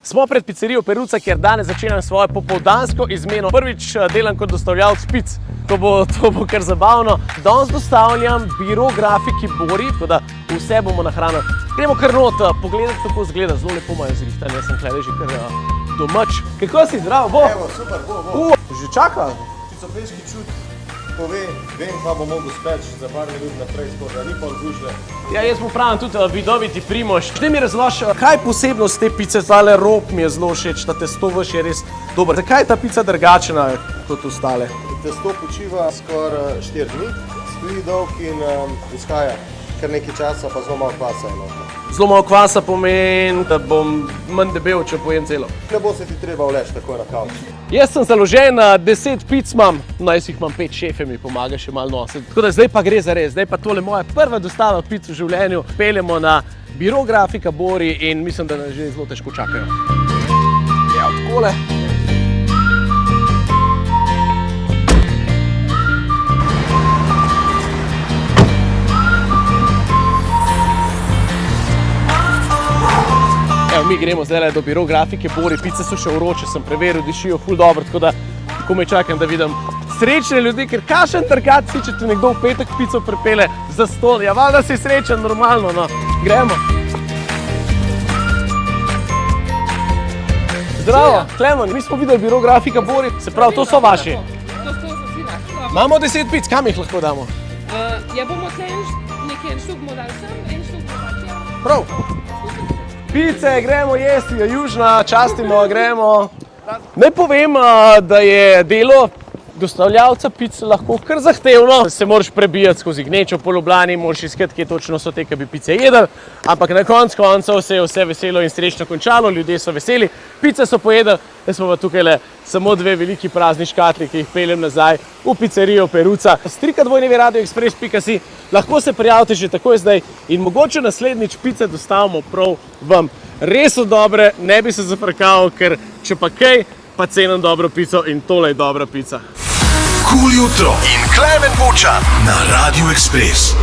Smo pred pizzerijo Peruca, kjer danes začenjam svojo popoldansko izmeno. Prvič delam kot dostavljalec pic. To bo kar zabavno. Danes dostavljam biro grafiki Bori, tako da vse bomo nahranili. Gremo kar not pogledati, kako izgleda. Zelo lepo imajo zrihtanje, jaz sem tukaj že kar domač. Kako si, zdravo, bo? Evo, super, bo. Že čaka? Picopeški čut pove, vem, pa bo mogel speč za par minut naprej, da ni pol gužle. Ja, jaz mu pravim tudi vidoviti Primož. Zdaj mi razloži, kaj posebnost te pice, tale rob mi je zelo všeč, ta testo vaš je res dober. Zakaj je ta pica drugačna kot ostale? Testo počiva skoraj 4 dni, stoji dolg in izhaja kar nekaj časa, pa zelo malo kvasa je. Zelo malo kvasa pomeni, da bom manj debel, če pojem celo. Ne bo se ti treba vleči takoj na kavč. Jaz sem založen, 10 pic imam, no jaz jih imam 5, šefe mi pomaga še malo nositi. Tako da zdaj pa gre za res, zdaj pa tole moja prva dostava pic v življenju. Peljemo na biro grafika Bori in mislim, da nas že zelo težko čakajo. Ja, takole. Mi gremo zdaj do biro grafike Bori, pice so še vroče, sem preveril, dišijo ful dobro, tako da komaj čakam, da vidim srečne ljudi, ker kakšen trgat si, če ti nekdo v petek pico pripelje za stol. Ja, valjda si srečen, normalno, no. Gremo. Zdravo, Klemen, mi smo videli biro grafika Bori, se pravi, to so vaši. To so vsi naši. Imamo 10 pic, kam jih lahko damo? Ja, bomo tle nekaj en štuk modal sem, en štuk modal. Prav. Pice, gremo jesti, je južna, častimo, gremo. Naj povem, da je delo dostavljalca pic lahko kar zahtevno. Se moraš prebijati skozi gnečo po Ljubljani, moraš iskati, kje točno so te, ki bi pice jedli. Ampak na koncu koncev se je vse veselo in srečno končalo, ljudje so veseli, pice so pojedli. Zdaj smo pa tukaj samo 2 veliki prazni škatli, ki jih peljem nazaj v pizzerijo Peruca. /radioexpress.si. Lahko se prijavite že takoj zdaj in mogoče naslednjič pice dostavimo prav vam. Res so dobre, ne bi se zafrkaval, ker če pa kaj, pa cenim dobro pico in tole je dobra pica. Kul jutro in Klemen Vučan na Radio Express.